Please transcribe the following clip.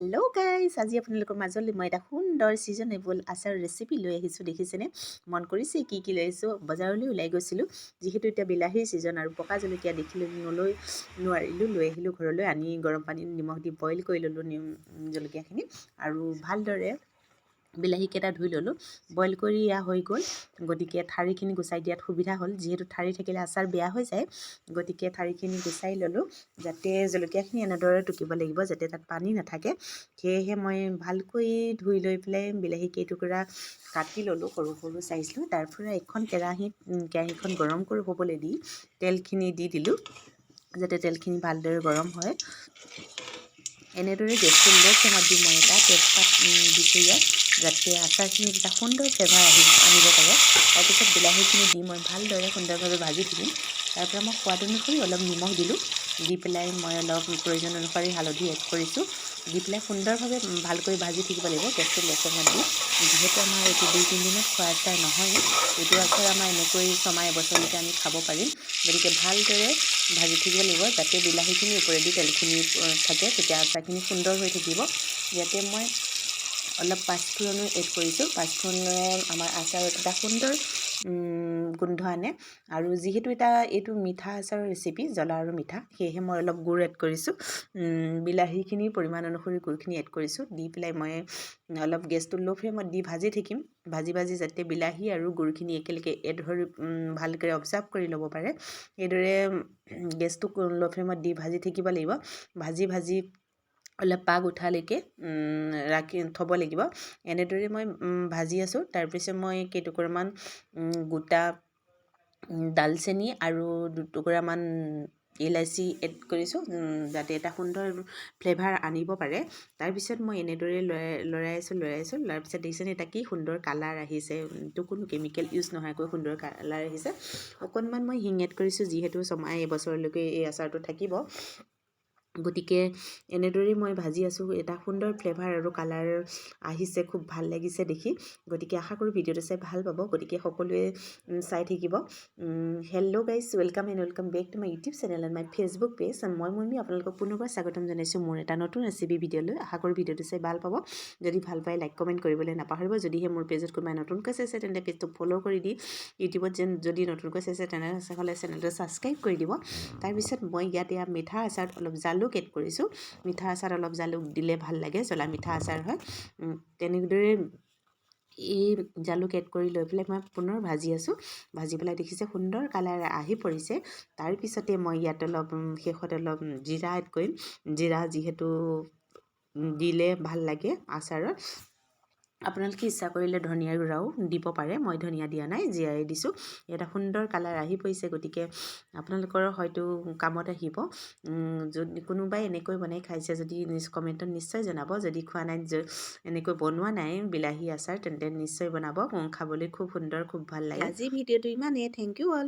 Hello' guys, আজি আপোনালোকৰ মাজলৈ মই এটা সুন্দৰ ছিজনেবল আচাৰ ৰেচিপি লৈ আহিছোঁ। দেখিছেনে? মন কৰিছে কি লৈ আহিছোঁ? বজাৰলৈ ওলাই গৈছিলোঁ, যিহেতু এতিয়া বিলাহীৰ ছিজন আৰু পকা জলকীয়া দেখিলোঁ, নোৱাৰিলোঁ, লৈ আহিলোঁ ঘৰলৈ। আনি গৰম পানীত নিমখ দি বইল কৰি ল'লোঁ জলকীয়াখিনি আৰু ভালদৰে বিলাহীকেইটা ধুই ল'লোঁ। বইল কৰি হৈ গ'ল, গতিকে ঠাৰিখিনি গুচাই দিয়াত সুবিধা হ'ল, যিহেতু ঠাৰি থাকিলে আচাৰ বেয়া হৈ যায়। গতিকে ঠাৰিখিনি গুচাই ল'লোঁ, যাতে জলকীয়াখিনি এনেদৰে টুকিব লাগিব যাতে তাত পানী নাথাকে। সেয়েহে মই ভালকৈ ধুই লৈ পেলাই বিলাহী কেইটুকুৰা কাটি ল'লোঁ, সৰু সৰু চাইজ লৈ। তাৰপৰা এখন কেৰাহীখন গৰম হ'বলৈ দি তেলখিনি দি দিলোঁ, যাতে তেলখিনি ভালদৰে গৰম হয়। এনেদৰে গেছটো ল' ফ্লেমত দি মই এটা তেজপাত দিছোঁ ইয়াত, যাতে আচাৰখিনিত এটা সুন্দৰ ফ্লেভাৰ আনিব পাৰে। তাৰপিছত বিলাহীখিনি দি মই ভালদৰে সুন্দৰভাৱে ভাজি থাকিম। তাৰপৰা মই সোৱাদ অনুসৰি অলপ নিমখ দিলোঁ, দি পেলাই মই অলপ প্ৰয়োজন অনুসৰি হালধি এড কৰিছোঁ, দি পেলাই সুন্দৰভাৱে ভালকৈ ভাজি থাকিব লাগিব গেছটো ল' ফ্লেমত দি। যিহেতু আমাৰ এইটো 2-3 দিনত খোৱা আচাৰ নহয়, এইটো আচাৰ আমাৰ এনেকৈ ছমাহ এবছৰলৈকে আমি খাব পাৰিম। গতিকে ভালদৰে ভাজি থাকিব লাগিব, যাতে বিলাহীখিনি ওপৰেদি তেলখিনি থাকে, তেতিয়া আচাৰখিনি সুন্দৰ হৈ থাকিব। ইয়াতে মই অলপ পাঁচফোৰণো এড কৰিছোঁ। পাঁচফোৰণে আমাৰ আচাৰত এটা সুন্দৰ গোন্ধ আনে। আৰু যিহেতু এইটো মিঠা আচাৰৰ ৰেচিপি, জ্বলা আৰু মিঠা, সেয়েহে মই অলপ গুড় এড কৰিছোঁ। বিলাহীখিনিৰ পৰিমাণ অনুসৰি গুড়খিনি এড কৰিছোঁ, দি পেলাই মই অলপ গেছটো ল' ফ্লেমত দি ভাজি থাকিম। ভাজি যাতে বিলাহী আৰু গুড়খিনি একেলগে ভালকৈ অবজাৰ্ভ কৰি ল'ব পাৰে, সেইদৰে গেছটো ল' ফ্লেমত দি ভাজি থাকিব লাগিব। ভাজি অলপ পাগ উঠালৈকে থ'ব লাগিব। এনেদৰে মই ভাজি আছোঁ। তাৰপিছত মই কেইটুকুৰামান গোটা ডালচেনি আৰু দুটুকুৰামান ইলাচি এড কৰিছোঁ, যাতে এটা সুন্দৰ ফ্লেভাৰ আনিব পাৰে। তাৰপিছত মই এনেদৰে লৰাই আছোঁ। তাৰপিছত দেখিছেনে এটা কি সুন্দৰ কালাৰ আহিছে, এইটো কোনো কেমিকেল ইউজ নোহোৱাকৈ সুন্দৰ কালাৰ আহিছে। অকণমান মই হিং এড কৰিছোঁ, যিহেতু ছমাহ এবছৰলৈকে এই আচাৰটো থাকিব। গতিকে এনেদৰেই মই ভাজি আছোঁ। এটা সুন্দৰ ফ্লেভাৰ আৰু কালাৰ আহিছে, খুব ভাল লাগিছে দেখি। গতিকে আশা কৰোঁ ভিডিঅ'টো চাই ভাল পাব, গতিকে সকলোৱে চাই থাকিব। Hello' guys, welcome back to my YouTube channel and my Facebook page. মই মমি আপোনালোকক পুনৰবাৰ স্বাগতম জনাইছোঁ মোৰ এটা নতুন ৰেচিপি ভিডিঅ'লৈ। আশা কৰোঁ ভিডিঅ'টো চাই ভাল পাব। যদি ভাল পায় লাইক কমেণ্ট কৰিবলৈ নাপাহৰিব। যদিহে মোৰ পেজত কোনোবাই নতুনকৈ চাইছে তেন্তে পেজটো ফ'ল' কৰি দি, ইউটিউবত যদি নতুনকৈ চাইছে তেনেহ'লে চেনেলটো ছাবস্ক্ৰাইব কৰি দিব। তাৰপিছত মই ইয়াত মিঠা আচাৰত অলপ জালুক এড কৰিছোঁ। মিঠা আচাৰত অলপ জালুক দিলে ভাল লাগে, জ্বলা মিঠা আচাৰ হয়। তেনেদৰে এই জালুক এড কৰি লৈ পেলাই মই পুনৰ ভাজি আছোঁ। ভাজি পেলাই দেখিছে সুন্দৰ কালাৰ আহি পৰিছে। তাৰপিছতে মই ইয়াত শেষত অলপ জিৰা এড কৰিম। জিৰা যিহেতু দিলে ভাল লাগে আচাৰত। আপোনালোকে ইচ্ছা কৰিলে ধনিয়া গুড়াও দিব পাৰে, মই ধনিয়া দিয়া নাই, জিৰাই দিছোঁ। এটা সুন্দৰ কালাৰ আহি পৰিছে, গতিকে আপোনালোকৰ হয়তো কামত আহিব। যদি কোনোবাই এনেকৈ বনাই খাইছে যদি কমেণ্টত নিশ্চয় জনাব। যদি খোৱা নাই, এনেকৈ বনোৱা নাই বিলাহী আচাৰ, তেন্তে নিশ্চয় বনাব। খাবলৈ খুব সুন্দৰ, খুব ভাল লাগে। আজি ভিডিঅ'টো ইমানেই। Thank you all.